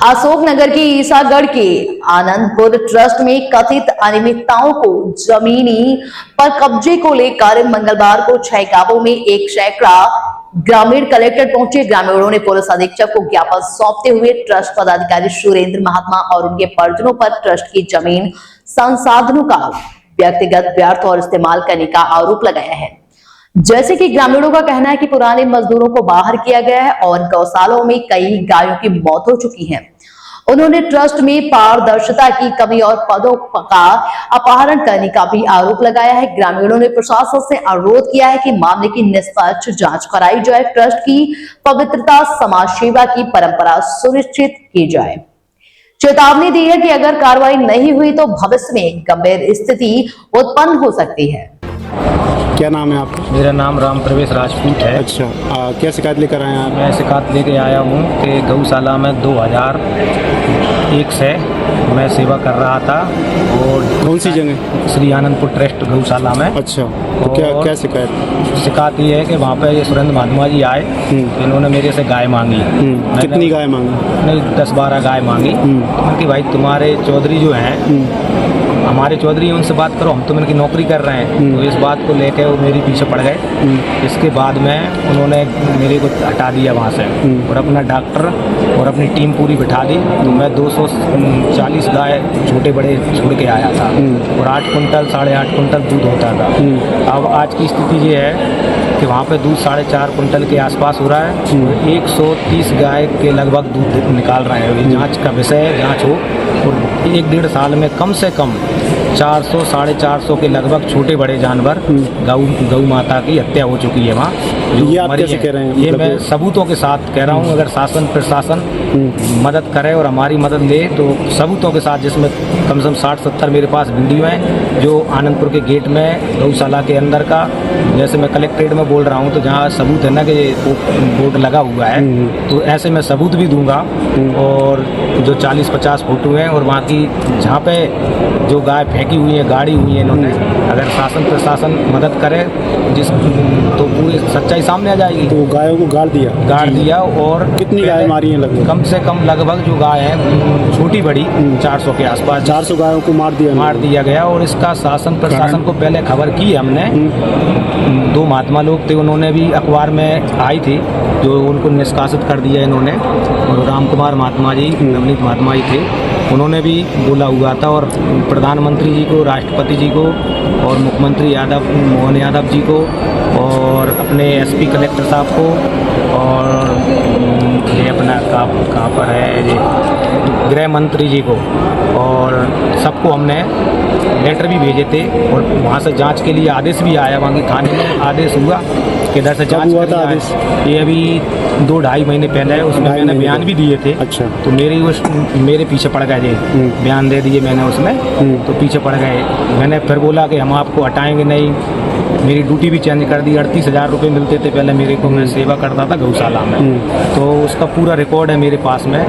अशोकनगर के ईसागढ़ के आनंदपुर ट्रस्ट में कथित अनियमितताओं को जमीनी पर कब्जे को लेकर मंगलवार को 6 गांवों में एक सैकड़ा ग्रामीण कलेक्टर पहुंचे। ग्रामीणों ने पुलिस अधीक्षक को ज्ञापन सौंपते हुए ट्रस्ट पदाधिकारी सुरेंद्र महात्मा और उनके परिजनों पर ट्रस्ट की जमीन संसाधनों का व्यक्तिगत व्यर्थ और इस्तेमाल करने का आरोप लगाया है। जैसे कि ग्रामीणों का कहना है कि पुराने मजदूरों को बाहर किया गया है और गौशालाओं में कई गायों की मौत हो चुकी है। उन्होंने ट्रस्ट में पारदर्शिता की कमी और पदों का अपहरण करने का भी आरोप लगाया है। ग्रामीणों ने प्रशासन से अनुरोध किया है कि मामले की निष्पक्ष जांच कराई जाए, ट्रस्ट की पवित्रता, समाज सेवा की परंपरा सुनिश्चित की जाए। चेतावनी दी है कि अगर कार्रवाई नहीं हुई तो भविष्य में गंभीर स्थिति उत्पन्न हो सकती है। क्या नाम है आपका? मेरा नाम राम प्रवेश राजपूत है। अच्छा, क्या शिकायत लेकर आए हैं आप? मैं शिकायत लेके आया हूँ कि गौशाला में 2001 से मैं सेवा कर रहा था और कौन सी जगह? श्री आनंदपुर ट्रस्ट गौशाला में। अच्छा, तो क्या शिकायत ये है कि वहाँ पे ये सुरेंद्र महात्मा जी आए, इन्होंने मेरे से गाय मांगी। कितनी गाय मांगी? नहीं, 10-12 गाय मांगी। क्योंकि भाई तुम्हारे चौधरी जो हैं, हमारे चौधरी, उनसे बात करो, हम तो इनकी नौकरी कर रहे हैं। तो इस बात को लेकर वो मेरे पीछे पड़ गए। इसके बाद में उन्होंने मेरे को हटा दिया वहाँ से और अपना डॉक्टर और अपनी टीम पूरी बिठा दी। तो मैं 240 गाय छोटे बड़े छोड़ के आया था और 8 कुंटल 8.5 कुंटल दूध होता था। अब आज की स्थिति ये है कि वहाँ पे दूध 4.5 कुंटल के आसपास हो रहा है। 130 गाय के लगभग दूध निकाल रहे हैं। जांच का विषय है, जांच हो। और 1-1.5 साल में कम से कम 400-450 के लगभग छोटे बड़े जानवर गौ माता की हत्या हो चुकी है वहाँ। ये आप कैसे कह रहे हैं? ये मैं सबूतों के साथ कह रहा हूँ। अगर शासन प्रशासन मदद करे और हमारी मदद ले तो सबूतों के साथ, जिसमें कम से कम 60-70 मेरे पास वीडियो हैं जो आनंदपुर के गेट में गौशाला के अंदर का, जैसे मैं कलेक्ट्रेट में बोल रहा हूँ तो जहाँ सबूत है ना कि बोर्ड लगा हुआ है, तो ऐसे मैं सबूत भी दूंगा। और जो 40-50 फोटो हैं और वहाँ की जहाँ पे जो गाय फेंकी हुई है, गाड़ी हुई है इन्होंने, अगर शासन प्रशासन मदद करे तो पूरी सच्चाई सामने आ जाएगी। तो गायों को गाड़ दिया। और कितनी गाय मारी हैं? लगभग कम से कम लगभग जो गाय है छोटी बड़ी 400 के आसपास, 400 गायों को मार दिया गया। और इसका शासन प्रशासन को पहले खबर की हमने। 2 महात्मा लोग थे, उन्होंने भी अखबार में आई थी, जो उनको निष्कासित कर दिया इन्होंने। और राम कुमार महात्मा जी, नवनीत महात्मा जी थे, उन्होंने भी बोला हुआ था। और प्रधानमंत्री जी को, राष्ट्रपति जी को और मुख्यमंत्री मोहन यादव जी को और अपने एसपी कलेक्टर साहब को और ये अपना कहाँ पर है ये गृह मंत्री जी को, और सबको हमने लेटर भी भेजे थे। और वहाँ से जांच के लिए आदेश भी आया, वहाँ की थाने में आदेश हुआ कि इधर से जांच हुआ था आदेश? ये अभी 2-2.5 महीने पहले है। उसमें मैंने बयान भी दिए थे। अच्छा, तो मेरे पीछे पड़ गए जी, बयान दे दिए मैंने उसमें, तो पीछे पड़ गए। मैंने फिर बोला कि हम आपको हटाएंगे नहीं। मेरी ड्यूटी भी चेंज कर दी। 38,000 रुपये मिलते थे पहले मेरे को, मैं सेवा करता था गौशाला में। तो उसका पूरा रिकॉर्ड है मेरे पास में,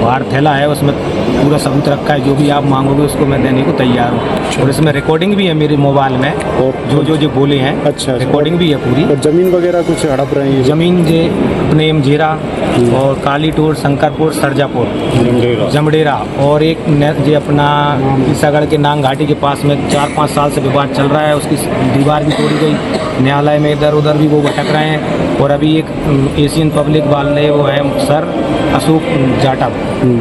बाहर थैला है, उसमें पूरा सबूत रखा है। जो भी आप मांगोगे उसको मैं देने को तैयार हूँ। और इसमें रिकॉर्डिंग भी है मेरे मोबाइल में, और जो बोले हैं। अच्छा, रिकॉर्डिंग भी है पूरी। और जमीन वगैरह कुछ हड़प रहे हैं? जमीन जे अपने जेरा और कालीटोर, शंकरपुर, सरजापुर, जमडेरा, और एक जे अपना ईसागढ़ के नांग घाटी के पास में 4-5 साल से विवाद चल रहा है। उसकी दीवार भी तोड़ी गई, न्यायालय में इधर उधर भी वो भटक रहे हैं। और अभी एक एशियन पब्लिक वाले वो है सर अशोक जाटव,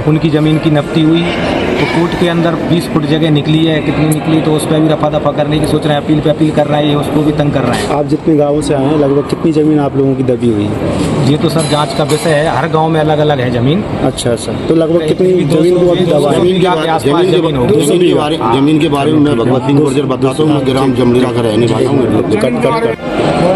उनकी ज़मीन की नफ्ती हुई। तो कोर्ट के अंदर 20 फुट जगह निकली है, कितनी निकली तो उस पर भी रफा दफा करने की सोच रहे हैं। अपील कर रहे हैं, उसको भी तंग कर रहे हैं। आप जितने गाँवों से आए हैं, लगभग कितनी ज़मीन आप लोगों की दबी हुई है? ये तो सर जांच का विषय है, हर गांव में अलग अलग है ज़मीन। अच्छा, तो लगभग कितनी ज़मीन को अभी दबा है? जमीन के बारे में मैं भगवत सिंह गुर्जर बताता हूँ। मैं ग्राम जमडेरा का रहने वाला हूँ।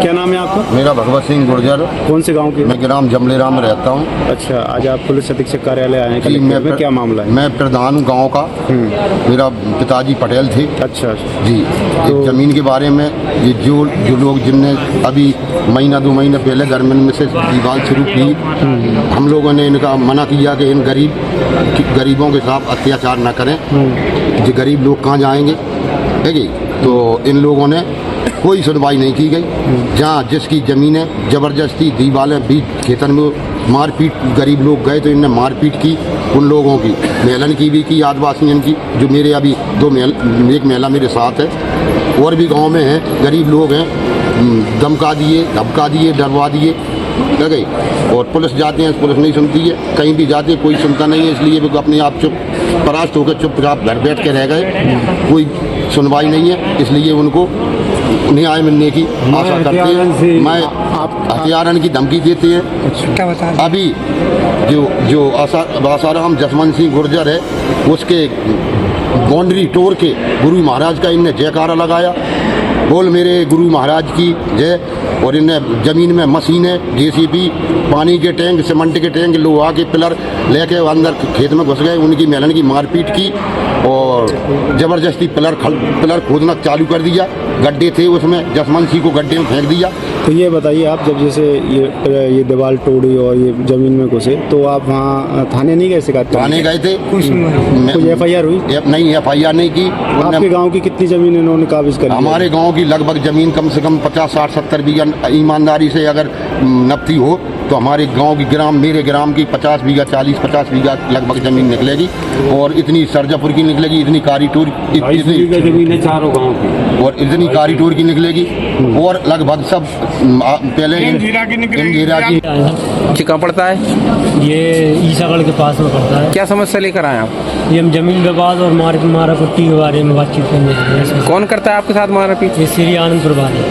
क्या नाम है आपका? मेरा भगवत सिंह गुर्जर। कौन से गाँव के? मैं ग्राम जमडेरा में रहता हूँ। अच्छा, आज आप पुलिस अधीक्षक कार्यालय आए हैं, मैं क्या मामला है? मैं प्रधान हूँ गाँव का। मेरा पिताजी पटेल थे। अच्छा जी। तो जमीन के बारे में ये जो लोग जिनने अभी 1-2 महीने पहले गवर्नमेंट में से दीवार शुरू की, हम लोगों ने इनका मना किया कि इन गरीबों के साथ अत्याचार न करें। जो गरीब लोग कहाँ जाएंगे, है कि? तो इन लोगों ने कोई सुनवाई नहीं की गई। जहाँ जिसकी ज़मीनें ज़बरदस्ती दीवारें बीच खेतन में मारपीट, गरीब लोग गए तो इनने मारपीट की उन लोगों की, मेलन की भी की, आदिवासियों की, जो मेरे अभी एक महिला मेरे साथ है, और भी गांव में हैं, गरीब लोग हैं, धमका दिए, धमका दिए, डरवा दिए, क्या गई। और पुलिस जाते हैं, पुलिस नहीं सुनती है, कहीं भी जाते हैं कोई सुनता नहीं है, इसलिए वो अपने आप चुप परास्त होकर चुपचाप घर बैठ के रह गए, कोई सुनवाई नहीं है, इसलिए उनको न्याय मिलने की आशा करते हैं। मैं हथियारन की धमकी देते हैं। अभी जो आसाराम जसवंत सिंह गुर्जर है, उसके बाउंड्री तोड़ के गुरु महाराज का इनने जयकारा लगाया, बोल मेरे गुरु महाराज की जय। और इन्हें ज़मीन में मशीनें, जेसीबी, पानी के टैंक, सीमेंट के टैंक, लोहा के पिलर लेके अंदर खेत में घुस गए, उनकी मेलन की मारपीट की और ज़बरदस्ती पिलर खोदना चालू कर दिया। गड्ढे थे उसमें, जसवंत सिंह को गड्ढे में फेंक दिया। तो ये बताइए, आप जब जैसे ये दीवार तोड़ी और ये ज़मीन में घुसे तो आप वहाँ थाने नहीं गए शिकायत करने? थाने गए थे, कुछ FIR हुई? नहीं, FIR नहीं की। आपके गांव की कितनी ज़मीन इन्होंने काबिज कर ली? हमारे गांव की लगभग ज़मीन कम से कम 50, 60, 70 बीघा ईमानदारी से अगर नपती हो तो हमारे गांव की मेरे ग्राम की 50 बीघा, 40-50 बीघा लगभग ज़मीन निकलेगी, और इतनी सरजापुर की निकलेगी, इतनी कारीटूर, ज़मीन है चारों गाँव की, और इतनी कारीटूर की निकलेगी, और लगभग सब पहले इंदिरा की। जी कहाँ पड़ता है? ये ईसागढ़ के पास में पड़ता है। क्या समस्या लेकर आए आप? ये हम जमीन विवाद और मारा कुट्टी के बारे में बातचीत करने लगे हैं। कौन करता है आपके साथ मारपीट? ये श्री आनंदपुर वाले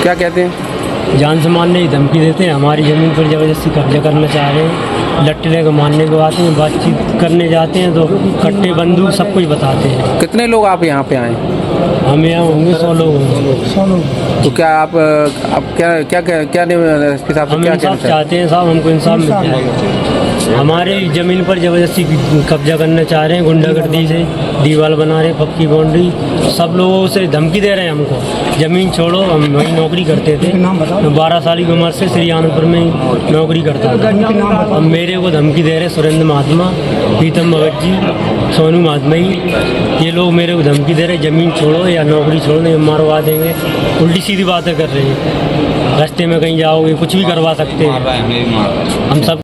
क्या कहते हैं? जान से मारने की धमकी देते हैं, हमारी ज़मीन पर ज़बरदस्ती कब्जा करना चाह रहे हैं, लट्टे लेकर मारने को आते हैं, बातचीत करने जाते हैं तो कट्टे बंदूक सब कुछ बताते हैं। कितने लोग आप यहाँ पे आए? हम यहाँ होंगे 100 लोग होंगे। 100 लोग। तो क्या आप क्या क्या क्या क्या इसके हिसाब से हम क्या इंसाफ कहना चाहते हैं साहब, हमको इंसाफ मिल जाए। हमारे ज़मीन पर ज़बरदस्ती कब्जा करना चाह रहे हैं, गुंडागर्दी से दीवार बना रहे हैं, पक्की बाउंड्री, सब लोगों से धमकी दे रहे हैं हमको, ज़मीन छोड़ो। हम वहीं नौकरी करते थे, 12 साल की उम्र से श्री आनंदपुर में नौकरी करता था। अब मेरे को धमकी दे रहे सुरेंद्र महात्मा, प्रीतम भगत जी, सोनू महात्माई, ये लोग मेरे को धमकी दे रहे ज़मीन छोड़ो या नौकरी छोड़ो, नहीं मरवा देंगे। उल्टी सीधी बातें कर रहे हैं, रास्ते में कहीं जाओगे कुछ भी करवा सकते हैं हम सब।